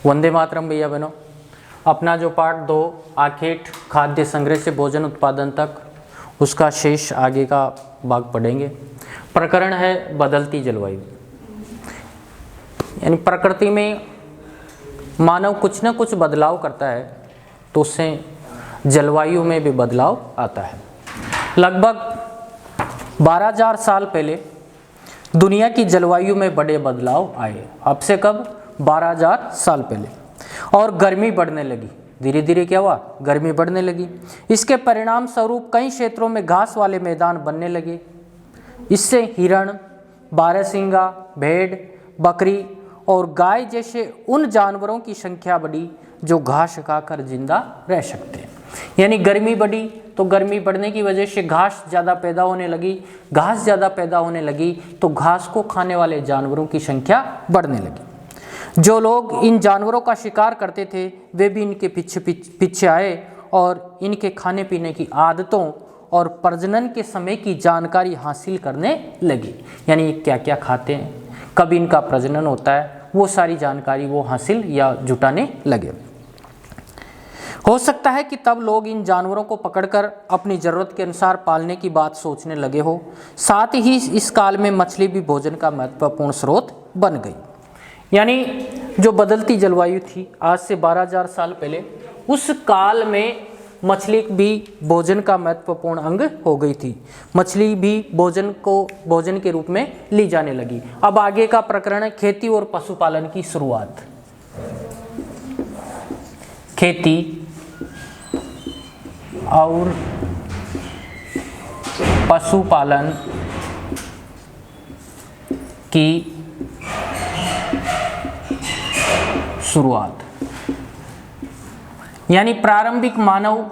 वंदे मातरम भैया बहनों। अपना जो पार्ट 2 आखेट खाद्य संग्रह से भोजन उत्पादन तक, उसका शेष आगे का भाग पढ़ेंगे। प्रकरण है बदलती जलवायु। यानी प्रकृति में मानव कुछ न कुछ बदलाव करता है तो उससे जलवायु में भी बदलाव आता है। लगभग 12,000 साल पहले दुनिया की जलवायु में बड़े बदलाव आए। अब से कब? 12,000 साल पहले। और गर्मी बढ़ने लगी। धीरे धीरे क्या हुआ? गर्मी बढ़ने लगी। इसके परिणाम स्वरूप कई क्षेत्रों में घास वाले मैदान बनने लगे। इससे हिरण, बारहसिंगा, भेड़, बकरी और गाय जैसे उन जानवरों की संख्या बढ़ी जो घास खाकर जिंदा रह सकते हैं। यानी गर्मी बढ़ी तो गर्मी बढ़ने की वजह से घास ज़्यादा पैदा होने लगी। घास ज़्यादा पैदा होने लगी तो घास को खाने वाले जानवरों की संख्या बढ़ने लगी। जो लोग इन जानवरों का शिकार करते थे वे भी इनके पीछे आए और इनके खाने पीने की आदतों और प्रजनन के समय की जानकारी हासिल करने लगी। यानी ये क्या क्या खाते हैं, कब इनका प्रजनन होता है, वो सारी जानकारी वो हासिल या जुटाने लगे। हो सकता है कि तब लोग इन जानवरों को पकड़कर अपनी ज़रूरत के अनुसार पालने की बात सोचने लगे हो। साथ ही इस काल में मछली भी भोजन का महत्वपूर्ण स्रोत बन गई। यानी जो बदलती जलवायु थी आज से 12,000 साल पहले, उस काल में मछली भी भोजन का महत्वपूर्ण अंग हो गई थी। मछली भी भोजन के रूप में ली जाने लगी। अब आगे का प्रकरण है खेती और पशुपालन की शुरुआत। खेती और पशुपालन की शुरुआत। यानी प्रारंभिक मानव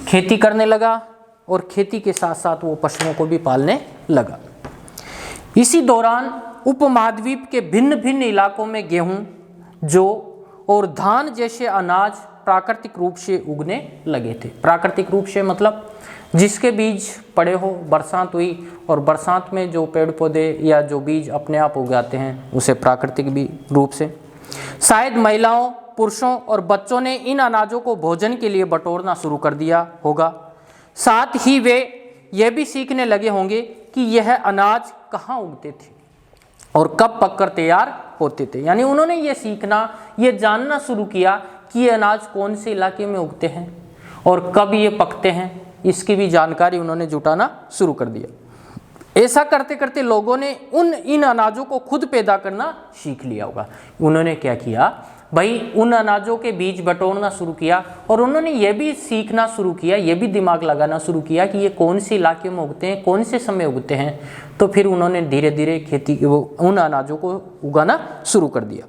खेती करने लगा और खेती के साथ साथ वो पशुओं को भी पालने लगा। इसी दौरान उपमहाद्वीप के भिन्न भिन्न इलाकों में गेहूं, जौ और धान जैसे अनाज प्राकृतिक रूप से उगने लगे थे। प्राकृतिक रूप से मतलब जिसके बीज पड़े हो, बरसात हुई और बरसात में जो पेड़ पौधे या जो बीज अपने आप उगाते हैं उसे प्राकृतिक भी रूप से। शायद महिलाओं, पुरुषों और बच्चों ने इन अनाजों को भोजन के लिए बटोरना शुरू कर दिया होगा। साथ ही वे यह भी सीखने लगे होंगे कि यह अनाज कहाँ उगते थे और कब पककर तैयार होते थे। यानी उन्होंने ये सीखना, ये जानना शुरू किया कि ये अनाज कौन से इलाके में उगते हैं और कब ये पकते हैं, इसकी भी जानकारी उन्होंने जुटाना शुरू कर दिया। ऐसा करते करते लोगों ने इन अनाजों को खुद पैदा करना सीख लिया होगा। उन्होंने क्या किया भाई, उन अनाजों के बीज बटोरना शुरू किया और उन्होंने ये भी सीखना शुरू किया, ये भी दिमाग लगाना शुरू किया कि ये कौन से इलाके में उगते हैं, कौन से समय उगते हैं। तो फिर उन्होंने धीरे धीरे उन अनाजों को उगाना शुरू कर दिया।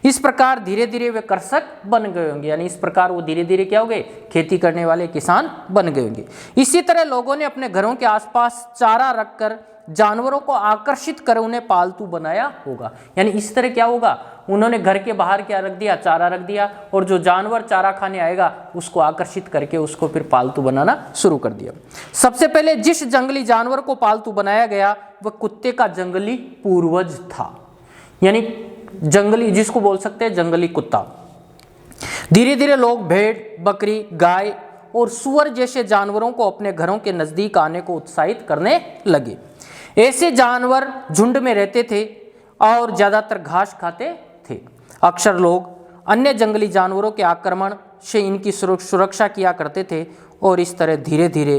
इस प्रकार धीरे धीरे वे कृषक बन गए होंगे। यानी इस प्रकार वो धीरे धीरे क्या हो गए? खेती करने वाले किसान बन गए होंगे। इसी तरह लोगों ने अपने घरों के आसपास चारा रखकर जानवरों को आकर्षित कर उन्हें पालतू बनाया होगा। यानी इस तरह क्या होगा, उन्होंने घर के बाहर क्या रख दिया? चारा रख दिया, और जो जानवर चारा खाने आएगा उसको आकर्षित करके उसको फिर पालतू बनाना शुरू कर दिया। सबसे पहले जिस जंगली जानवर को पालतू बनाया गया वह कुत्ते का जंगली पूर्वज था। यानी जंगली, जिसको बोल सकते हैं जंगली कुत्ता। धीरे धीरे लोग भेड़, बकरी, गाय और सुअर जैसे जानवरों को अपने घरों के नजदीक आने को उत्साहित करने लगे। ऐसे जानवर झुंड में रहते थे और ज्यादातर घास खाते थे। अक्सर लोग अन्य जंगली जानवरों के आक्रमण से इनकी सुरक्षा किया करते थे और इस तरह धीरे धीरे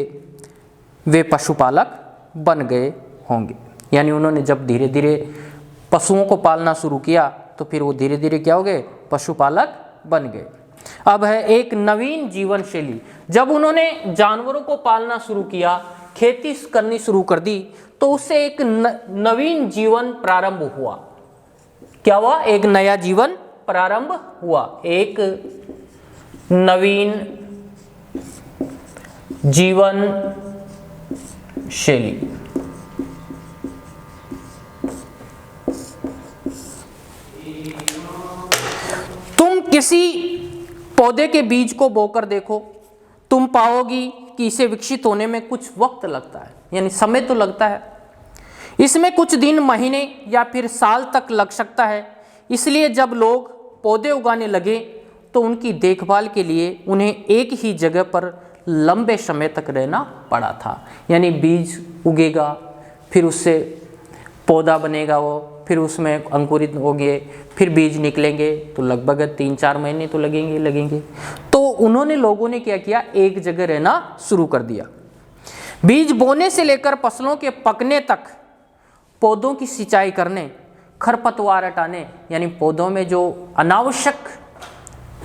वे पशुपालक बन गए होंगे। यानी उन्होंने जब धीरे धीरे पशुओं को पालना शुरू किया तो फिर वो धीरे धीरे क्या हो गए? पशुपालक बन गए। अब है एक नवीन जीवन शैली। जब उन्होंने जानवरों को पालना शुरू किया, खेती करनी शुरू कर दी, तो उससे एक नवीन जीवन प्रारंभ हुआ। क्या हुआ? एक नया जीवन प्रारंभ हुआ, एक नवीन जीवन शैली। तुम किसी पौधे के बीज को बोकर देखो, तुम पाओगी कि इसे विकसित होने में कुछ वक्त लगता है। यानी समय तो लगता है, इसमें कुछ दिन, महीने या फिर साल तक लग सकता है। इसलिए जब लोग पौधे उगाने लगे तो उनकी देखभाल के लिए उन्हें एक ही जगह पर लंबे समय तक रहना पड़ा था। यानी बीज उगेगा, फिर उससे पौधा बनेगा, वो फिर उसमें अंकुरित होंगे, फिर बीज निकलेंगे, तो लगभग 3-4 महीने तो लगेंगे। तो उन्होंने लोगों ने क्या किया, एक जगह रहना शुरू कर दिया। बीज बोने से लेकर फसलों के पकने तक पौधों की सिंचाई करने, खरपतवार हटाने, यानी पौधों में जो अनावश्यक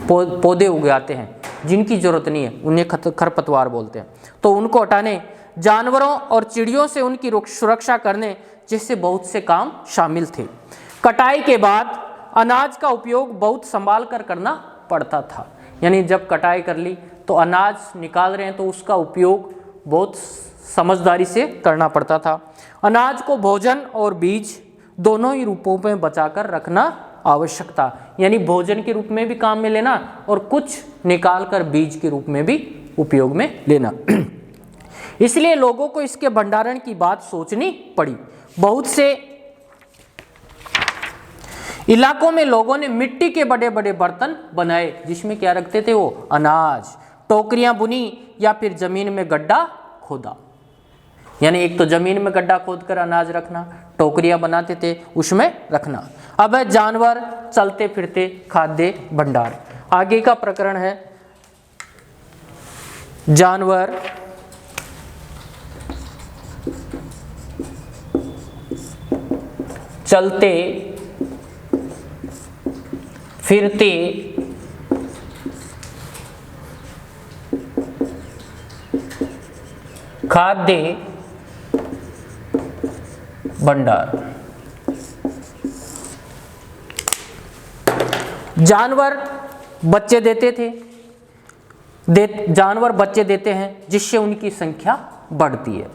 पौधे उगाते हैं जिनकी जरूरत नहीं है उन्हें खरपतवार बोलते हैं, तो उनको हटाने, जानवरों और चिड़ियों से उनकी सुरक्षा करने जैसे बहुत से काम शामिल थे। कटाई के बाद अनाज का उपयोग बहुत संभाल कर करना पड़ता था। यानी जब कटाई कर ली तो अनाज निकाल रहे हैं तो उसका उपयोग बहुत समझदारी से करना पड़ता था। अनाज को भोजन और बीज दोनों ही रूपों में बचाकर रखना आवश्यक था। यानी भोजन के रूप में भी काम में लेना और कुछ निकाल कर बीज के रूप में भी उपयोग में लेना। इसलिए लोगों को इसके भंडारण की बात सोचनी पड़ी। बहुत से इलाकों में लोगों ने मिट्टी के बड़े बड़े बर्तन बनाए जिसमें क्या रखते थे, वो अनाज, टोकरियां बुनी या फिर जमीन में गड्ढा खोदा। यानी एक तो जमीन में गड्ढा खोदकर अनाज रखना, टोकरियां बनाते थे उसमें रखना। अब है जानवर चलते फिरते खाद्य भंडार। आगे का प्रकरण है जानवर चलते फिरते खाद्य भंडार। जानवर बच्चे देते थे, जानवर बच्चे देते हैं जिससे उनकी संख्या बढ़ती है।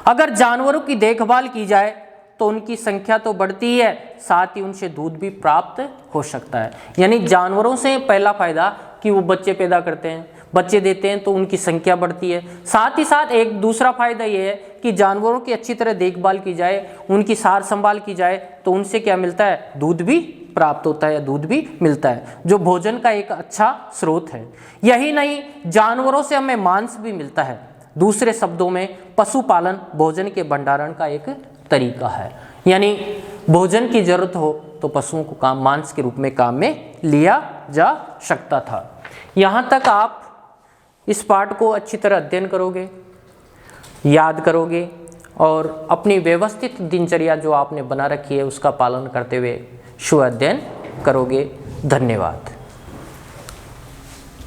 अगर जानवरों की देखभाल की जाए तो उनकी संख्या तो बढ़ती है, साथ ही उनसे दूध भी प्राप्त हो सकता है। यानी जानवरों से पहला फायदा कि वो बच्चे पैदा करते हैं, बच्चे देते हैं तो उनकी संख्या बढ़ती है। साथ ही साथ एक दूसरा फायदा ये है कि जानवरों की अच्छी तरह देखभाल की जाए, उनकी सार संभाल की जाए तो उनसे क्या मिलता है, दूध भी प्राप्त होता है, दूध भी मिलता है, जो भोजन का एक अच्छा स्रोत है। यही नहीं, जानवरों से हमें मांस भी मिलता है। दूसरे शब्दों में पशुपालन भोजन के भंडारण का एक तरीका है। यानी भोजन की जरूरत हो तो पशुओं को मांस के रूप में काम में लिया जा सकता था। यहाँ तक आप इस पाठ को अच्छी तरह अध्ययन करोगे, याद करोगे और अपनी व्यवस्थित दिनचर्या जो आपने बना रखी है उसका पालन करते हुए स्व अध्ययन करोगे। धन्यवाद।